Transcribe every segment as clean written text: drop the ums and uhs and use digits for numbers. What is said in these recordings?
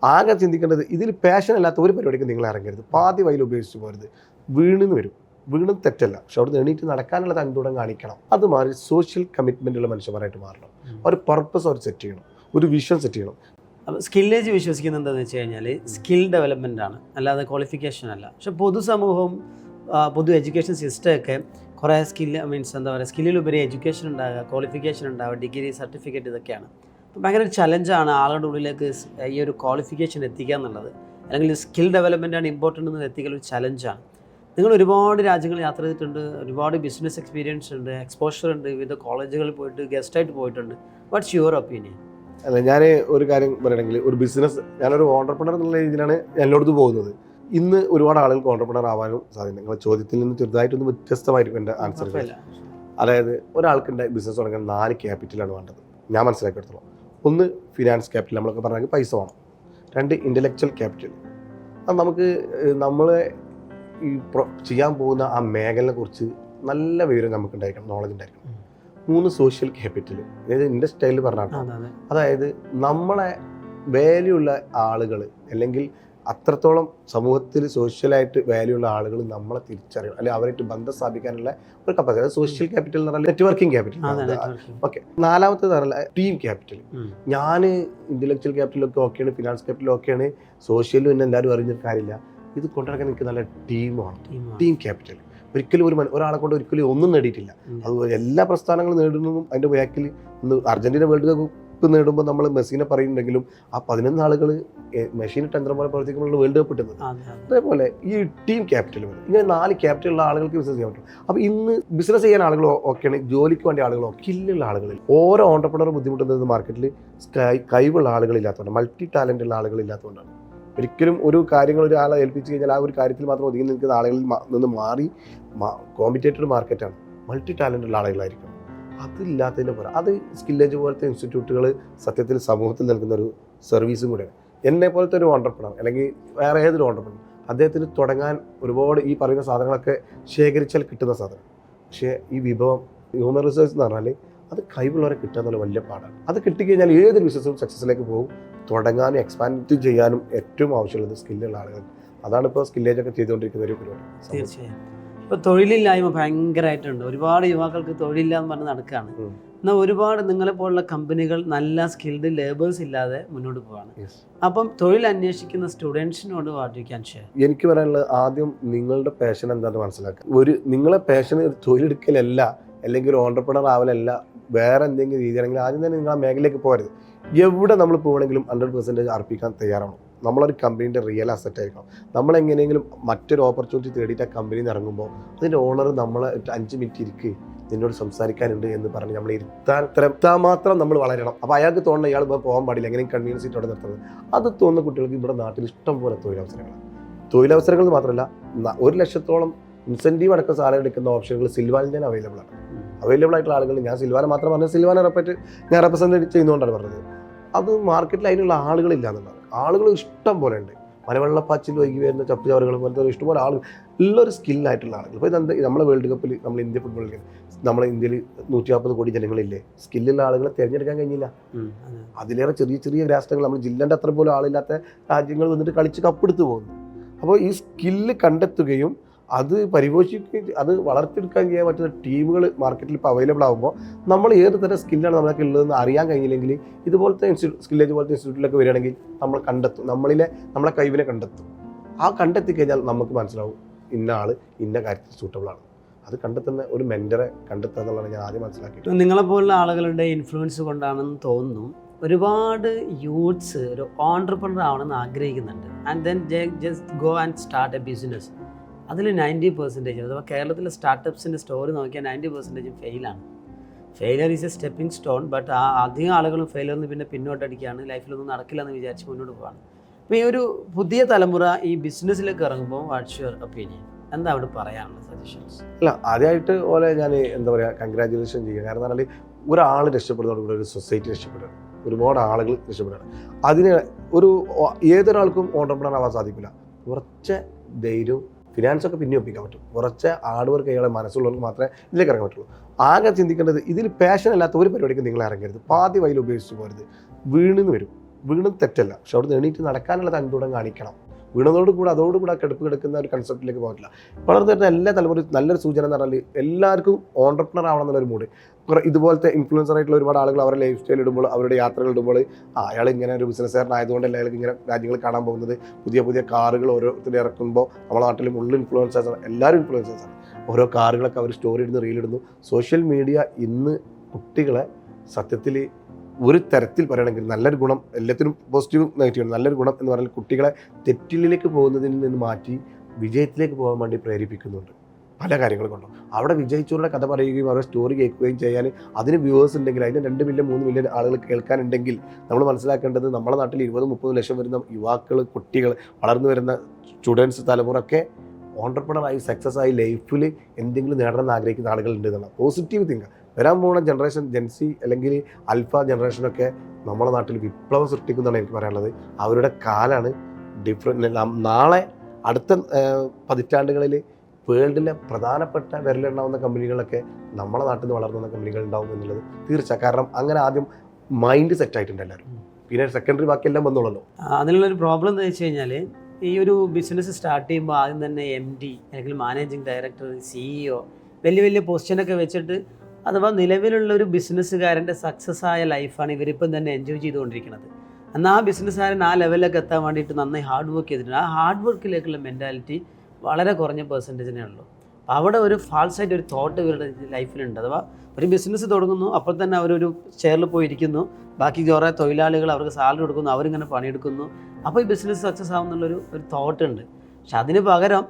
ആകെ ചിന്തിക്കേണ്ടത് ഇതിൽ പാഷൻ അല്ലാത്ത ഒരു പരിപാടിക്ക് നിങ്ങൾ ഇറങ്ങരുത്. പാതി വയൽ ഉപയോഗിച്ച് പോരുത്. വീണെന്ന് വരും. വീണും തെറ്റല്ല, പക്ഷെ അവിടെ നിന്ന് എണീറ്റ് നടക്കാനുള്ള തന്തൂടം കാണിക്കണം. അത് മാറി സോഷ്യൽ കമ്മിറ്റ്മെൻ്റ് ഉള്ള മനുഷ്യന്മാരായിട്ട് മാറണം. ഒരു പർപ്പസ് അവർ സെറ്റ് ചെയ്യണം, ഒരു വിഷൻ സെറ്റ് ചെയ്യണം. അപ്പോൾ സ്കില്ലേജ് വിശ്വസിക്കുന്നത് എന്താണെന്ന് വെച്ച് കഴിഞ്ഞാൽ സ്കിൽ ഡെവലപ്മെൻ്റ് ആണ്, അല്ലാതെ ക്വാളിഫിക്കേഷൻ അല്ല. പക്ഷെ പൊതുസമൂഹവും പൊതു എഡ്യൂക്കേഷൻ സിസ്റ്റമൊക്കെ കുറേ മീൻസ് എന്താ പറയുക, സ്കില്ലിലുപരി എഡ്യൂക്കേഷൻ ഉണ്ടാകുക, ക്വാളിഫിക്കേഷൻ ഉണ്ടാകുക, ഡിഗ്രി, സർട്ടിഫിക്കറ്റ്, ഇതൊക്കെയാണ്. അപ്പോൾ ഭയങ്കര ഒരു ചലഞ്ചാണ് ആളുകളുടെ ഉള്ളിലേക്ക് ഈ ഒരു ക്വാളിഫിക്കേഷൻ എത്തിക്കുക എന്നുള്ളത്, അല്ലെങ്കിൽ സ്കിൽ ഡെവലപ്മെൻ്റാണ് ഇമ്പോർട്ടൻ്റ് എന്ന് എത്തിക്കൽ ഒരു ചലഞ്ചാണ്. നിങ്ങൾ ഒരുപാട് രാജ്യങ്ങൾ യാത്ര ചെയ്തിട്ടുണ്ട്, ഒരുപാട് ബിസിനസ് എക്സ്പീരിയൻസ് ഉണ്ട്, എക്സ്പോഷർ ഉണ്ട്, വിവിധ കോളേജുകളിൽ പോയിട്ട് ഗസ്റ്റായിട്ട് പോയിട്ടുണ്ട്. What's your opinion? അല്ല, ഞാൻ ഒരു കാര്യം പറയണമെങ്കിൽ, ഒരു ബിസിനസ്, ഞാനൊരു ഓണ്ടർപ്രണർ എന്നുള്ള രീതിയിലാണ് എല്ലായിടത്തും പോകുന്നത്. ഇന്ന് ഒരുപാട് ആളുകൾക്ക് ഓണ്ടർപ്രണർ ആവാനും സാധ്യത. നിങ്ങളുടെ ചോദ്യത്തിൽ നിന്ന് ചെറുതായിട്ടൊന്ന് വ്യത്യസ്തമായിരിക്കും എൻ്റെ ആൻസറുകൾ. അതായത് ഒരാൾക്ക് ബിസിനസ് തുടങ്ങാൻ 4 ക്യാപിറ്റലാണ് വേണ്ടത്, ഞാൻ മനസ്സിലാക്കിയെടുത്തോളാം. 1 ഫിനാൻസ് ക്യാപിറ്റൽ, നമ്മളൊക്കെ പറഞ്ഞാൽ പൈസ വേണം. 2 ഇൻ്റലക്ച്വൽ ക്യാപിറ്റൽ, അത് നമുക്ക് നമ്മളെ ഈ ചെയ്യാൻ പോകുന്ന ആ മേഖലയെ കുറിച്ച് നല്ല വിവരം നമുക്ക് ഉണ്ടായിരിക്കണം, നോളജ് ഉണ്ടായിരിക്കണം. 3 സോഷ്യൽ ക്യാപിറ്റൽ, അതായത് എൻ്റെ സ്റ്റൈലിൽ പറഞ്ഞാൽ, അതായത് നമ്മളെ വാല്യൂ ഉള്ള ആളുകൾ, അല്ലെങ്കിൽ അത്രത്തോളം സമൂഹത്തിൽ സോഷ്യലായിട്ട് വാല്യൂ ഉള്ള ആളുകൾ നമ്മളെ തിരിച്ചറിയണം, അല്ലെങ്കിൽ അവരായിട്ട് ബന്ധം സ്ഥാപിക്കാനുള്ള ഒരു കപ്പാസിറ്റി. അതായത് സോഷ്യൽ ക്യാപിറ്റൽ എന്ന് പറഞ്ഞാൽ നെറ്റ്വർക്കിംഗ് ക്യാപിറ്റൽ. ഓക്കെ. 4മത്തേത് പറഞ്ഞാൽ ടീം ക്യാപിറ്റൽ. ഞാൻ ഇൻ്റലക്ച്വൽ ക്യാപിറ്റലൊക്കെ ഓക്കെയാണ്, ഫിനാൻസ് ക്യാപിറ്റലും ഓക്കെയാണ്, സോഷ്യലും എന്നെ എല്ലാവരും അറിഞ്ഞൊരു കാര്യമില്ല. ഇത് കൊണ്ടുനടക്കാൻ എനിക്ക് നല്ല ടീമാണ്, ടീം ക്യാപിറ്റൽ. ഒരിക്കലും ഒരാളെ കൊണ്ട് ഒരിക്കലും ഒന്നും നേടിയിട്ടില്ല. അതുപോലെ എല്ലാ പ്രസ്ഥാനങ്ങളും നേടുന്നതും അതിൻ്റെ ബാക്കിൽ ഇന്ന് അർജന്റീന വേൾഡ് കപ്പ് നേടുമ്പോൾ നമ്മൾ മെസ്സിനെ പറയുന്നുണ്ടെങ്കിലും ആ 11 ആളുകൾ മെഷീൻ ടെൻഡർ പോലെ പ്രവർത്തിക്കുമ്പോൾ വേൾഡ് കപ്പ് കിട്ടുന്നത്. അതേപോലെ ഈ ടീം ക്യാപിറ്റൽ വരും. ഇങ്ങനെ 4 ക്യാപിറ്റലുള്ള ആളുകൾക്ക് ബിസിനസ് ചെയ്യാൻ പറ്റും. അപ്പോൾ ഇന്ന് ബിസിനസ് ചെയ്യാൻ ആളുകൾ ഓക്കെയാണ്, ജോലിക്ക് വേണ്ടി ആളുകളോ സ്കില്ലുള്ള ആളുകളിൽ ഓരോ ഓണ്ടർപ്രണറും ബുദ്ധിമുട്ടുന്നത് മാർക്കറ്റിൽ കഴിവുള്ള ആളുകളില്ലാത്തതുകൊണ്ട്, മൾട്ടി ടാലൻ്റ് ഉള്ള ആളുകളില്ലാത്തതുകൊണ്ടാണ്. ഒരിക്കലും ഒരു കാര്യങ്ങൾ ഒരാളെ ഏൽപ്പിച്ച് കഴിഞ്ഞാൽ ആ ഒരു കാര്യത്തിൽ മാത്രം ഒതുങ്ങി നിൽക്കുന്ന ആളുകളിൽ നിന്ന് മാറി കോമ്പറ്റേറ്റഡ് മാർക്കറ്റാണ്, മൾട്ടി ടാലൻ്റ് ഉള്ള ആളുകളായിരിക്കും. അതില്ലാത്തതിൻ്റെ പുറം അത് സ്കില്ലേജ് പോലത്തെ ഇൻസ്റ്റിറ്റ്യൂട്ടുകൾ സത്യത്തിൽ സമൂഹത്തിൽ നൽകുന്ന ഒരു സർവീസും കൂടെയാണ്. എന്നെ പോലത്തെ ഒരു ഓണ്ടർപ്രണർ, അല്ലെങ്കിൽ വേറെ ഏതൊരു ഓണ്ടർപ്രണർ, അദ്ദേഹത്തിന് തുടങ്ങാൻ ഒരുപാട് ഈ പറയുന്ന സാധനങ്ങളൊക്കെ ശേഖരിച്ചാൽ കിട്ടുന്ന സാധനം. പക്ഷേ ഈ വിഭവം, ഹ്യൂമൻ റിസോഴ്സ് എന്ന് പറഞ്ഞാൽ അത് കഴിവുള്ളവരെ കിട്ടുക എന്നുള്ള വലിയ പാടാണ്. അത് കിട്ടിക്കഴിഞ്ഞാൽ ഏതൊരു ബിസിനസ്സും സക്സസ്സിലേക്ക് പോകും. തുടങ്ങാനും എക്സ്പാൻഡ് ചെയ്യാനും ഏറ്റവും ആവശ്യമുള്ളത് സ്കില്ലുള്ള ആളുകൾ. അതാണ് ഇപ്പോൾ സ്കില്ലേജൊക്കെ ചെയ്തുകൊണ്ടിരിക്കുന്ന ഒരു പരിപാടി. തീർച്ചയായും. ഇപ്പോൾ തൊഴിലില്ലായ്മ ഭയങ്കരമായിട്ടുണ്ട്, ഒരുപാട് യുവാക്കൾക്ക് തൊഴിലില്ല എന്ന് പറഞ്ഞ് നടക്കുകയാണ്. എന്നാൽ ഒരുപാട് നിങ്ങളെപ്പോലുള്ള കമ്പനികൾ നല്ല സ്കിൽഡ് ലേബേഴ്സ് ഇല്ലാതെ മുന്നോട്ട് പോവാണ്. അപ്പം തൊഴിൽ അന്വേഷിക്കുന്ന സ്റ്റുഡൻസിനോട് വാട്ട് യു ക്യാൻ ഷെയർ? എനിക്ക് പറയാനുള്ളത്, ആദ്യം നിങ്ങളുടെ പാഷൻ എന്താണെന്ന് മനസ്സിലാക്കുക. നിങ്ങളെ പാഷൻ തൊഴിലെടുക്കലല്ല, അല്ലെങ്കിൽ ഒരു ഓണ്ടർപ്രണർ ആവലല്ല, വേറെ എന്തെങ്കിലും രീതിയാണെങ്കിൽ ആദ്യം തന്നെ നിങ്ങൾ ആ മേഖലയിലേക്ക് പോകരുത്. എവിടെ നമ്മൾ പോകണമെങ്കിലും 100% അർപ്പിക്കാൻ തയ്യാറാണ്. നമ്മളൊരു കമ്പനീൻ്റെ റിയൽ അസറ്റ് ആയിരിക്കണം. നമ്മളെങ്ങനെയെങ്കിലും മറ്റൊരു ഓപ്പർച്യൂണിറ്റി തേടിയിട്ട് ആ കമ്പനിയിൽ നിന്ന് ഇറങ്ങുമ്പോൾ അതിൻ്റെ ഓണർ നമ്മളെ 5 മിനിറ്റ് ഇരിക്കുക, നിന്നോട് സംസാരിക്കാനുണ്ട് എന്ന് പറഞ്ഞ് നമ്മൾ ഇരുത്താൻ മാത്രം നമ്മൾ വളരണം. അപ്പോൾ അയാൾക്ക് തോന്നുന്ന ഇയാൾ പോകാൻ പാടില്ല, എങ്ങനെയും കൺവീനിയൻസ് സീറ്റോടെ നിർത്തുന്നത്. അത് തോന്നുന്ന കുട്ടികൾക്ക് ഇവിടെ നാട്ടിൽ ഇഷ്ടം പോലെ തൊഴിലവസരങ്ങൾ മാത്രമല്ല 1 ലക്ഷത്തോളം ഇൻസെൻറ്റീവ് അടക്കം സാലറി എടുക്കുന്ന ഓപ്ഷനുകൾ സിൽവാനിൽ തന്നെ അവൈലബിൾ ആയിട്ടുള്ള ആളുകൾ. ഞാൻ സിൽവാന മാത്രം പറഞ്ഞത് സിൽവാനെ ഞാൻ റെപ്രസെൻറ്റ് ചെയ്യുന്നതുകൊണ്ടാണ് പറഞ്ഞത്. അത് മാർക്കറ്റിൽ അതിനുള്ള ആളുകളില്ല എന്നുള്ളതാണ്. ആളുകൾ ഇഷ്ടം പോലെ ഉണ്ട്. മലവെള്ളപ്പാച്ചിൽ വൈകി വരുന്ന ചപ്പുചവറുകൾ പോലത്തെ ഇഷ്ടംപോലെ ആളുകൾ, ഉള്ളൊരു സ്കില്ലായിട്ടുള്ള ആളുകൾ. ഇപ്പോൾ ഇതെന്താ, നമ്മളെ വേൾഡ് കപ്പിൽ നമ്മൾ ഇന്ത്യ ഫുട്ബോളിൽ നമ്മളെ ഇന്ത്യയിൽ 140 കോടി ജനങ്ങളില്ലേ, സ്കില്ലുള്ള ആളുകളെ തിരഞ്ഞെടുക്കാൻ കഴിഞ്ഞില്ല. അതിലേറെ ചെറിയ ചെറിയ രാഷ്ട്രങ്ങൾ, നമ്മൾ ജില്ലേൻ്റെ അത്ര പോലും ആളില്ലാത്ത രാജ്യങ്ങൾ വന്നിട്ട് കളിച്ച് കപ്പെടുത്തു പോകുന്നു. അപ്പോൾ ഈ സ്കില്ല് കണ്ടെത്തുകയും അത് പരിപോഷിക്കുകയും അത് വളർത്തിയെടുക്കാൻ ചെയ്യാൻ പറ്റുന്ന ടീമുകൾ മാർക്കറ്റിൽ ഇപ്പോൾ അവൈലബിൾ ആകുമ്പോൾ നമ്മൾ ഏത് തരം സ്കില്ലാണ് നമ്മളൊക്കെ ഉള്ളതെന്ന് അറിയാൻ കഴിഞ്ഞില്ലെങ്കിൽ ഇതുപോലത്തെ സ്കില്ലേജ് പോലത്തെ ഇൻസ്റ്റിറ്റ്യൂട്ടിലൊക്കെ വരികയാണെങ്കിൽ നമ്മൾ കണ്ടെത്തും, നമ്മളെ കഴിവിനെ കണ്ടെത്തും. ആ കണ്ടെത്തി കഴിഞ്ഞാൽ നമുക്ക് മനസ്സിലാവും ഇന്ന ആൾ ഇന്ന കാര്യത്തിൽ സൂട്ടബിളാണ്. അത് കണ്ടെത്തുന്ന ഒരു മെൻറ്ററെ കണ്ടെത്തുക എന്നുള്ളതാണ് ഞാൻ ആദ്യം മനസ്സിലാക്കിയിട്ട്. നിങ്ങളെപ്പോലുള്ള ആളുകളുടെ ഇൻഫ്ലുവൻസ് കൊണ്ടാണെന്ന് തോന്നുന്നു ഒരുപാട് യൂത്ത്സ് ഒരു ഓൺട്രപ്രണർ ആവണമെന്ന് ആഗ്രഹിക്കുന്നുണ്ട്. And then just go and start a business. അതിൽ 90% അഥവാ കേരളത്തിലെ സ്റ്റാർട്ടപ്സിൻ്റെ സ്റ്റോറി നോക്കിയാൽ 90% ഫെയിലാണ്. Failure is a stepping stone. But അധികം ആളുകളും ഫെയിലിയറിന് പിന്നെ പിന്നോട്ടടിക്കുകയാണ്, ലൈഫിലൊന്നും നടക്കില്ല എന്ന് വിചാരിച്ച് മുന്നോട്ട് പോവാണ്. അപ്പോൾ ഈ ഒരു പുതിയ തലമുറ ഈ ബിസിനസ്സിലേക്ക് ഇറങ്ങുമ്പോൾ വാട്ട്സ് യുവർ ഒപ്പീനിയൻ? എന്താ അവിടെ പറയാനുള്ള സജഷൻസ്? അല്ല, ആദ്യമായിട്ട് പോലെ ഞാൻ എന്താ പറയുക, കൺഗ്രാജുലേഷൻ ചെയ്യുക. കാരണം എന്ന് പറഞ്ഞാൽ ഒരാൾ രക്ഷപ്പെടുന്നതോടുകൂടി ഒരു സൊസൈറ്റി രക്ഷപ്പെടുകയാണ്, ഒരുപാട് ആളുകൾ രക്ഷപ്പെടുകയാണ്. അതിന് ഏതൊരാൾക്കും ഓണ്ടർപ്രണർ ആവാൻ സാധിക്കില്ല. കുറച്ച് ധൈര്യവും ഫിനാൻസൊക്കെ പിന്നെ ഒപ്പിക്കാൻ പറ്റും. കുറച്ച് ഹാർഡ് വർക്ക് ചെയ്യാൻ മനസ്സുള്ളവർക്ക് മാത്രമേ ഇതിലേക്ക് ഇറങ്ങാൻ പറ്റുള്ളൂ. ആകെ ചിന്തിക്കേണ്ടത്, ഇതിൽ പാഷൻ അല്ലാത്ത ഒരു പരിപാടിക്ക് നിങ്ങൾ ഇറങ്ങരുത്. പാതി വയൽ ഉപയോഗിച്ച് പോരുത്. വീണെന്ന് വരും. വീണത് തെറ്റല്ല, പക്ഷെ അവിടെ നിന്ന് എണീറ്റ് നടക്കാനുള്ള തന്തൂടം കാണിക്കണം. വീണതോടുകൂടി അതോടുകൂടി ആ കിടപ്പ് കിടക്കുന്ന ഒരു കൺസെപ്റ്റിലേക്ക് പോകില്ല. വളർന്നു വരുന്ന എല്ലാ തലമുറയും നല്ലൊരു സൂചന എന്ന് പറഞ്ഞാൽ എല്ലാവർക്കും ഓൺട്രപ്രണർ ആവണം എന്നുള്ളൊരു മൂഡ്. ഇതുപോലത്തെ ഇൻഫ്ലുവൻസർ ആയിട്ടുള്ള ഒരുപാട് ആളുകൾ അവരുടെ ലൈഫ് സ്റ്റൈൽ ഇടുമ്പോൾ, അവരുടെ യാത്രകൾ ഇടുമ്പോൾ, അയാൾ ഇങ്ങനെ ഒരു ബിസിനസ്സുകാരനായതുകൊണ്ടല്ല അയാൾക്ക് ഇങ്ങനെ രാജ്യങ്ങൾ കാണാൻ പോകുന്നത്, പുതിയ പുതിയ കാറുകൾ ഓരോരുത്തർ ഇറക്കുമ്പോൾ നമ്മുടെ നാട്ടിലും ഉള്ള ഇൻഫ്ലുവൻസേഴ്സാണ്, എല്ലാവരും ഇൻഫ്ലുവൻസേഴ്സാണ്. ഓരോ കാറുകളൊക്കെ അവർ സ്റ്റോറി ഇടുന്നു, റീലിടുന്നു. സോഷ്യൽ മീഡിയ ഇന്ന് കുട്ടികളെ സത്യത്തിൽ ഒരു തരത്തിൽ പറയണമെങ്കിൽ നല്ലൊരു ഗുണം, എല്ലാത്തിനും പോസിറ്റീവും നെഗറ്റീവും, നല്ലൊരു ഗുണം എന്ന് പറഞ്ഞാൽ കുട്ടികളെ തെറ്റിലേക്ക് പോകുന്നതിൽ നിന്ന് മാറ്റി വിജയത്തിലേക്ക് പോകാൻ വേണ്ടി പ്രേരിപ്പിക്കുന്നുണ്ട് പല കാര്യങ്ങൾ കൊണ്ടും. അവിടെ വിജയിച്ചവരുടെ കഥ പറയുകയും അവരുടെ സ്റ്റോറി കേൾക്കുകയും ചെയ്യാൻ അതിന് വ്യൂവേഴ്സ് ഉണ്ടെങ്കിൽ, അതിന് 2 മില്യൺ 3 മില്യൺ ആളുകൾ കേൾക്കാനുണ്ടെങ്കിൽ നമ്മൾ മനസ്സിലാക്കേണ്ടത് നമ്മുടെ നാട്ടിൽ 20-30 ലക്ഷം വരുന്ന യുവാക്കൾ, കുട്ടികൾ, വളർന്നു വരുന്ന സ്റ്റുഡൻസ് തലമുറ ഒക്കെ ഓൺട്രപ്രണറായി സക്സസ് ആയി ലൈഫിൽ എന്തെങ്കിലും നേടണമെന്ന് ആഗ്രഹിക്കുന്ന ആളുകളുണ്ട് എന്നുള്ള പോസിറ്റീവ് തിങ്ക്. വരാൻ പോകുന്ന ജനറേഷൻ ജെൻസി അല്ലെങ്കിൽ അൽഫ ജനറേഷനൊക്കെ നമ്മുടെ നാട്ടിൽ വിപ്ലവം സൃഷ്ടിക്കുന്നതാണ് എനിക്ക് പറയാനുള്ളത്. അവരുടെ കാലാണ് ഡിഫറെൻ്റ്. നാളെ അടുത്ത പതിറ്റാണ്ടുകളിൽ വേൾഡിലെ പ്രധാനപ്പെട്ട വിരലെണ്ണാവുന്ന കമ്പനികളൊക്കെ നമ്മുടെ നാട്ടിൽ നിന്ന് വളർന്നു വന്ന കമ്പനികൾ ഉണ്ടാവും എന്നുള്ളത് തീർച്ച. കാരണം അങ്ങനെ ആദ്യം മൈൻഡ് സെറ്റ് ആയിട്ടുണ്ട് എല്ലാവരും, പിന്നെ സെക്കൻഡറി ബാക്കിയെല്ലാം വന്നോളല്ലോ. അതിനുള്ളൊരു പ്രോബ്ലം എന്ന് വെച്ച് കഴിഞ്ഞാൽ ഈ ഒരു ബിസിനസ് സ്റ്റാർട്ട് ചെയ്യുമ്പോൾ ആദ്യം തന്നെ MD അല്ലെങ്കിൽ മാനേജിങ് ഡയറക്ടർ, CEO വലിയ വലിയ പൊസിഷനൊക്കെ വെച്ചിട്ട്, അഥവാ നിലവിലുള്ള ഒരു ബിസിനസ്സുകാരൻ്റെ സക്സസ് ആയ ലൈഫാണ് ഇവരിപ്പം തന്നെ എൻജോയ് ചെയ്തുകൊണ്ടിരിക്കുന്നത്. എന്നാൽ ആ ബിസിനസ്സുകാരൻ ആ ലെവലിലേക്ക് എത്താൻ വേണ്ടിയിട്ട് നന്നായി ഹാർഡ് വർക്ക് ചെയ്തിട്ടുണ്ട്. ആ ഹാർഡ് വർക്കിലേക്കുള്ള മെൻറ്റാലിറ്റി വളരെ കുറഞ്ഞ പെർസെൻറ്റേജിനേ ഉള്ളൂ. അപ്പോൾ അവിടെ ഒരു ഫാൾസായിട്ട് ഒരു തോട്ട് ഇവരുടെ ലൈഫിലുണ്ട്. അഥവാ ഒരു ബിസിനസ് തുടങ്ങുന്നു, അപ്പോൾ തന്നെ അവരൊരു ചെയറിൽ പോയിരിക്കുന്നു, ബാക്കി കുറേ തൊഴിലാളികൾ അവർക്ക് സാലറി കൊടുക്കുന്നു, അവരിങ്ങനെ പണിയെടുക്കുന്നു, അപ്പോൾ ഈ ബിസിനസ് സക്സസ് ആവുന്നുള്ളൊരു തോട്ട് ഉണ്ട്. പക്ഷെ അതിന് പകരം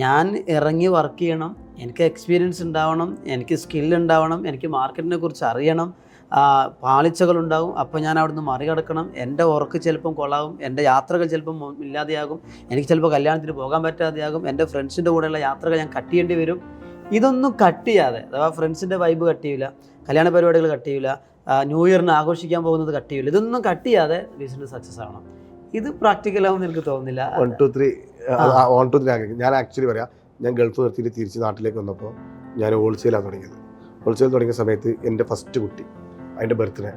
ഞാൻ ഇറങ്ങി വർക്ക് ചെയ്യണം, എനിക്ക് എക്സ്പീരിയൻസ് ഉണ്ടാവണം, എനിക്ക് സ്കിൽ ഉണ്ടാവണം, എനിക്ക് മാർക്കറ്റിനെ കുറിച്ച് അറിയണം, പാളിച്ചകളുണ്ടാകും, അപ്പോൾ ഞാൻ അവിടുന്ന് മറികടക്കണം, എൻ്റെ വർക്ക് ചിലപ്പം കൊള്ളാവും, എൻ്റെ യാത്രകൾ ചിലപ്പം ഇല്ലാതെയാകും, എനിക്ക് ചിലപ്പോൾ കല്യാണത്തിന് പോകാൻ പറ്റാതെയാകും, എൻ്റെ ഫ്രണ്ട്സിൻ്റെ കൂടെയുള്ള യാത്രകൾ ഞാൻ കട്ട് ചെയ്യേണ്ടി വരും. ഇതൊന്നും കട്ട് ചെയ്യാതെ, അഥവാ ഫ്രണ്ട്സിൻ്റെ വൈബ് കട്ട് ചെയ്യില്ല, കല്യാണ പരിപാടികൾ കട്ട് ചെയ്യില്ല, ന്യൂ ഇയറിന് ആഘോഷിക്കാൻ പോകുന്നത് കട്ട് ചെയ്യില്ല, ഇതൊന്നും കട്ട് ചെയ്യാതെ ബിസിനസ് സക്സസ് ആവണം. ഇത് പ്രാക്ടിക്കലാവും എനിക്ക് തോന്നുന്നില്ല. 1 2 3 ഞാൻ ആക്ച്വലി പറയാം, ഞാൻ ഗൾഫ് നിർത്തിയിട്ട് തിരിച്ച് നാട്ടിലേക്ക് വന്നപ്പോൾ ഞാൻ ഹോൾസെയിലാണ് തുടങ്ങിയത്. ഹോൾസെയിൽ തുടങ്ങിയ സമയത്ത് എൻ്റെ ഫസ്റ്റ് കുട്ടി അതിൻ്റെ ബർത്ത്ഡേ.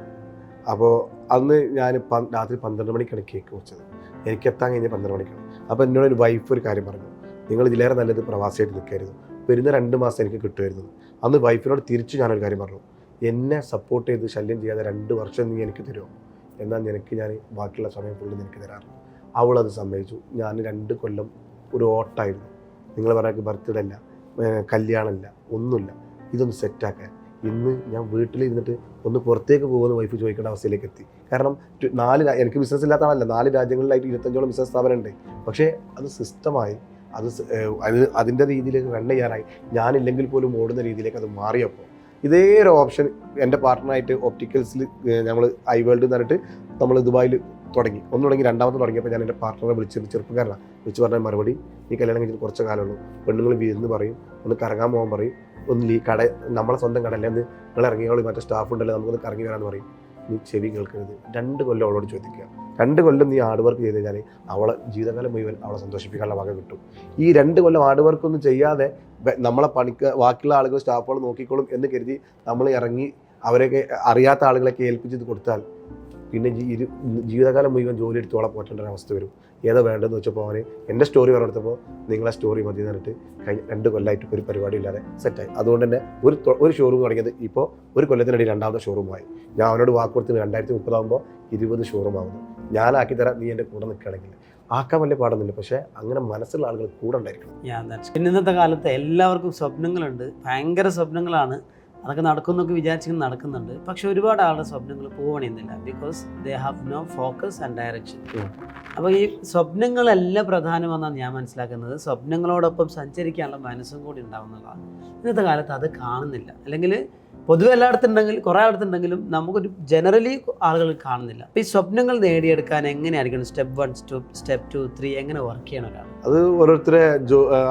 അപ്പോൾ അന്ന് ഞാൻ രാത്രി 12 മണിക്കാണ് കേക്ക് മുറിച്ചത്. എനിക്ക് എത്താൻ കഴിഞ്ഞ 12 മണിക്കാണ്. അപ്പോൾ എന്നോട് ഒരു വൈഫ് ഒരു കാര്യം പറഞ്ഞു, നിങ്ങൾ ഇതിലേറെ നല്ലത് പ്രവാസിയായിട്ട് നിൽക്കായിരുന്നു, വരുന്ന 2 മാസം എനിക്ക് കിട്ടുമായിരുന്നു. അന്ന് വൈഫിനോട് തിരിച്ച് ഞാനൊരു കാര്യം പറഞ്ഞു, എന്നെ സപ്പോർട്ട് ചെയ്ത് ശല്യം ചെയ്യാതെ 2 വർഷം നീ എനിക്ക് തരുമോ, എന്നാൽ ഞാൻ ബാക്കിയുള്ള സമയം ഫുള്ള് നിനക്ക് തരാറുണ്ട്. അവളത് സമ്മതിച്ചു. ഞാൻ 2 കൊല്ലം ഒരു ഓട്ടായിരുന്നു. നിങ്ങൾ പറഞ്ഞ ബർത്ത്ഡേ അല്ല, കല്യാണമില്ല, ഒന്നുമില്ല, ഇതൊന്ന് സെറ്റാക്കാൻ. ഇന്ന് ഞാൻ വീട്ടിലിരുന്നിട്ട് ഒന്ന് പുറത്തേക്ക് പോകുന്ന വൈഫ് ചോദിക്കേണ്ട അവസ്ഥയിലേക്ക് എത്തി. കാരണം എനിക്ക് ബിസിനസ് ഇല്ലാത്ത ആളല്ല, 4 രാജ്യങ്ങളിലായിട്ട് 25ഓളം ബിസിനസ് സ്ഥാപനമുണ്ട്. പക്ഷേ അത് സിസ്റ്റമായി, അതിൻ്റെ രീതിയിലേക്ക് റൺ ചെയ്യാനായി. ഞാനില്ലെങ്കിൽ പോലും ഓടുന്ന രീതിയിലേക്ക് അത് മാറിയപ്പോൾ ഇതേ ഒരു ഓപ്ഷൻ എൻ്റെ പാർട്ട്ണറായിട്ട് ഒപ്റ്റിക്കൽസിൽ ഞങ്ങൾ ഐവേൾഡ് എന്ന് പറഞ്ഞിട്ട് നമ്മൾ ദുബായിൽ തുടങ്ങി. ഒന്ന് തുടങ്ങി, രണ്ടാമത് തുടങ്ങിയപ്പോൾ ഞാൻ എൻ്റെ പാർട്ട്ണറെ ചെറുപ്പക്കാരനാണ് വിളിച്ച് പറഞ്ഞ മറുപടി, ഈ കല്യാണം കഴിഞ്ഞിട്ട് കുറച്ച് കാലമുള്ളൂ, പെണ്ണുങ്ങൾ വിരുന്ന് പറയും, ഒന്ന് കറങ്ങാൻ പോകാൻ പറയും, ഒന്ന് ഈ കട നമ്മളെ സ്വന്തം കട അല്ലേ, ഒന്ന് നിങ്ങൾ ഇറങ്ങിയോളൂ, മറ്റേ സ്റ്റാഫ് ഉണ്ടല്ലോ, നമുക്കൊന്ന് കറങ്ങി വരാമെന്ന് പറയും. നീ ചെവി കേൾക്കരുത്. 2 കൊല്ലം അവളോട് ചോദിക്കുക. 2 കൊല്ലം നീ ഹാർഡ് വർക്ക് ചെയ്ത് കഴിഞ്ഞാൽ അവളെ ജീവിതകാലം മുഴുവൻ അവളെ സന്തോഷിപ്പിക്കാനുള്ള വക കിട്ടും. ഈ 2 കൊല്ലം ഹാർഡ് വർക്കൊന്നും ചെയ്യാതെ നമ്മളെ ബാക്കിയുള്ള ആളുകൾ സ്റ്റാഫുകൾ നോക്കിക്കോളും എന്ന് കരുതി നമ്മൾ ഇറങ്ങി അവരെയൊക്കെ അറിയാത്ത ആളുകളൊക്കെ ഏൽപ്പിച്ചത് കൊടുത്താൽ പിന്നെ ജീവിതകാലം മുഴുവൻ ജോലി എടുത്തോളെ പോറ്റേണ്ട ഒരു അവസ്ഥ വരും. ഏതാ വേണ്ടതെന്ന് വെച്ചപ്പോൾ അവന് എൻ്റെ സ്റ്റോറി പറഞ്ഞെടുത്തപ്പോൾ നിങ്ങളെ സ്റ്റോറി മതി എന്ന് പറഞ്ഞിട്ട് കഴിഞ്ഞ 2 കൊല്ലമായിട്ട് ഒരു പരിപാടി ഇല്ലാതെ സെറ്റായി. അതുകൊണ്ട് തന്നെ ഒരു ഷോറൂം തുടങ്ങിയത് ഇപ്പോൾ 1 കൊല്ലത്തിനിടയിൽ 2ാമത്തെ ഷോറൂമായി. ഞാൻ അവനോട് വാക്ക് കൊടുത്തിന് 2030 ആകുമ്പോൾ 20 ഷോറൂം ആവുന്നു. ഞാനാക്കി തരാം, നീ എൻ്റെ കൂടെ നിൽക്കുകയാണെങ്കിൽ. ആക്കാൻ വലിയ പാടൊന്നുമില്ല, പക്ഷേ അങ്ങനെ മനസ്സുള്ള ആളുകൾ കൂടെ ഉണ്ടായിരിക്കണം. പിന്നെ ഇന്നത്തെ കാലത്ത് എല്ലാവർക്കും സ്വപ്നങ്ങളുണ്ട്, ഭയങ്കര സ്വപ്നങ്ങളാണ്, അതൊക്കെ നടക്കുന്നൊക്കെ വിചാരിച്ചിങ്ങനെ നടക്കുന്നുണ്ട്. പക്ഷെ ഒരുപാട് ആളുടെ സ്വപ്നങ്ങൾ പോകണമെന്നില്ല, because they have no focus and direction. അപ്പോൾ ഈ സ്വപ്നങ്ങളെല്ലാം പ്രധാനമെന്നാണ് ഞാൻ മനസ്സിലാക്കുന്നത്. സ്വപ്നങ്ങളോടൊപ്പം സഞ്ചരിക്കാനുള്ള മനസ്സും കൂടി ഉണ്ടാവുന്നതാണ്. ഇന്നത്തെ കാലത്ത് അത് കാണുന്നില്ല, അല്ലെങ്കിൽ പൊതുവെ എല്ലായിടത്തുണ്ടെങ്കിൽ കുറേ അടുത്തുണ്ടെങ്കിലും നമുക്കൊരു ജനറലി ആളുകൾ കാണുന്നില്ല. അപ്പോൾ ഈ സ്വപ്നങ്ങൾ നേടിയെടുക്കാൻ എങ്ങനെയായിരിക്കണം സ്റ്റെപ്പ് 1 സ്റ്റെപ്പ് 2 3 എങ്ങനെ വർക്ക് ചെയ്യണം ഒരാൾ? അത് ഓരോരുത്തരെ